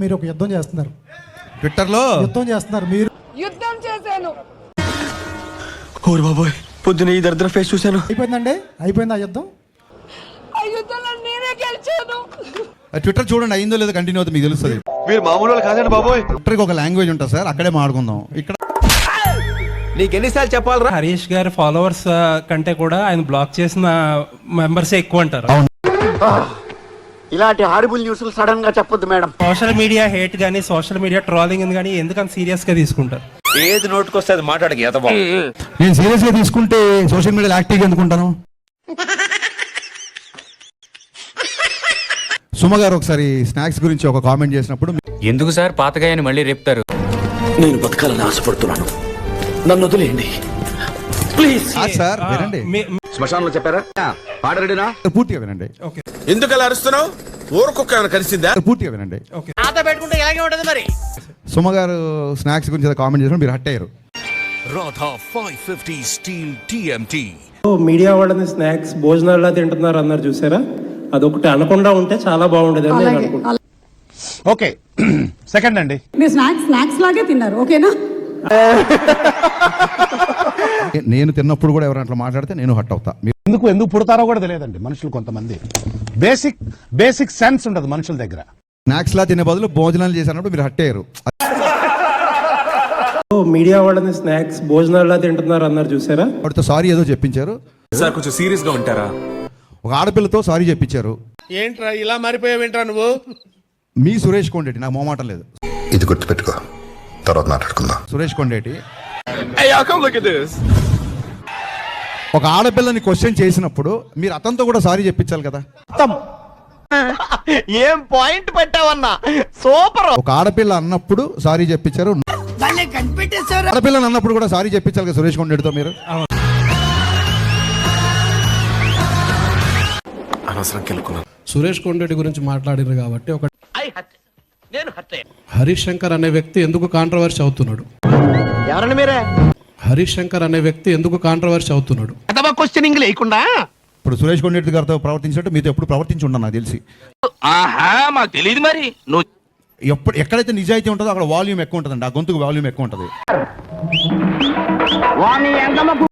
మీరు ఒక యుద్ధం చేస్తున్నారు, ట్విట్టర్లో యుద్ధం చేస్తున్నారు. మీరు యుద్ధం చేశాను. ఓరి బాబోయ్, పొద్దున ఈ దరిద్ర ఫేస్ చూశాను. అయిపోయిందండి, అయిపోయింది ఆ యుద్ధం. ఆ యుద్ధంలో నేనే గెలిచాను. ట్విట్టర్ చూడండి, అయిందో లేదో కంటిన్యూ అవుతుంది, మీకు తెలుస్తుంది. మీరు మామూలు వాళ్ళు కాదండి బాబోయ్. ట్విట్టర్కి ఒక లాంగ్వేజ్ ఉంటుంది సార్, అక్కడే మాట్లాడుకుందాం. ఇక్కడ నీకు ఎన్నిసార్లు చెప్పాలరా? హరీష్ గారి ఫాలోవర్స్ కంటే కూడా ఆయన బ్లాక్ చేసిన మెంబర్సే ఎక్కువ అంటారు. ఇలాంటి హారిబుల్ న్యూస్ సడన్ గా చెప్పొద్దు మేడం. సోషల్ మీడియా హేట్ గానీ, సోషల్ మీడియా ట్రోలింగ్ కానీ ఎందుకంత సీరియస్ గా తీసుకుంటారు? ఏది నోటుకొస్తే అది మాట్లాడక నేను సీరియస్ గా తీసుకుంటే సోషల్ మీడియాలో యాక్టివ్గా ఎందుకుంటాను? సుమ గారు ఒకసారి స్నాక్స్ గురించి ఒక కామెంట్ చేసినప్పుడు, ఎందుకు సార్ పాతగాయని మళ్ళీ రేపుతారు? నేను బతకాలని ఆశపడుతున్నాను, నన్ను వదిలేయండి ప్లీజ్. సార్ వినండి, శ్మశానంలో చెప్పారా? పాడరెడినా? పూర్తిగా వినండి. ఎందుకు అలా అరుస్తున్నావు? ఊరుకొక్క కలిసిందా? పూర్తిగా వినండి. సుమ గారు స్నాక్స్ గురించి కామెంట్ చేసినప్పుడు మీరు హట్ అయ్యారు. Radha 550 steel TMT. మీడియా వాళ్ళని స్నాక్స్ భోజనాల్లో తింటున్నారు అన్నారు చూసారా? అదొకటి అనకుండా ఉంటే చాలా బాగుండేది అని నేను అనుకుంటున్నాను. ఓకే, సెకండ్ అండి. మీరు స్నాక్స్ లాగే తిన్నారు, ఓకేనా? నేను తిన్నప్పుడు కూడా ఎవరైనా అట్లా మాట్లాడితే నేను హట్ అవుతా. ఎందుకు పుడతారో కూడా తెలియదండి మనుషులు. కొంతమంది బేసిక్ సెన్స్ ఉండదు మనుషుల దగ్గర. స్నాక్స్ లా తినే బదులు భోజనాలు చేసినప్పుడు మీరు హట్ అయ్యారు. మీడియా వాళ్ళని స్నాక్స్ భోజనాల్లో తింటున్నారు అన్నారు చూసారా? వాడితో సారీ ఏదో చెప్పించారు సార్, కొంచెం సీరియస్ గా ఉంటారా? ఒక ఆడపిల్లతో సారీ చెప్పించారు. ఏంట్రా ఇలా మారిపోయావేంట్రా నువ్వు? మీ సురేష్ కొండేటి, నాకు మొహమాటం లేదు, ఇది గుర్తుపెట్టుకో, తర్వాత మాట్లాడుకుందాం. సురేష్ కొండేటి ఒక ఆడపిల్లని క్వశ్చన్ చేసినప్పుడు మీరు అతనితో కూడా సారీ చెప్పించాలి కదా. ఏం పాయింట్ పెట్టావన్నా, సూపర్. ఒక ఆడపిల్ల అన్నప్పుడు సారీ చెప్పించారు, ఆడపిల్లని అన్నప్పుడు కూడా సారీ చెప్పించాలి కదా సురేష్ కొండేటితో మీరు. సురేష్ కొండరెడ్డి గురించి మాట్లాడారు కాబట్టి ఒక హరీష్ శంకర్ అనే వ్యక్తి ఎందుకు కాంట్రవర్సీ అవుతున్నాడు? ఎవరండి మీరే? హరీష్ శంకర్ అనే వ్యక్తి ఎందుకు కాంట్రవర్సీ అవుతున్నాడు? క్వశ్చనింగ్ లేకుండా ఇప్పుడు సురేష్ కొండరెడ్డి గారితో ప్రవర్తించినట్టు మీతో ఎప్పుడు ప్రవర్తించి ఉండను నాకు తెలిసి. మాకు తెలియదు మరి. నువ్వు ఎక్కడైతే నిజాయితీ ఉంటుందో అక్కడ వాల్యూమ్ ఎక్కువ ఉంటుందండి, ఆ గొంతుకు వాల్యూమ్ ఎక్కువ ఉంటుంది.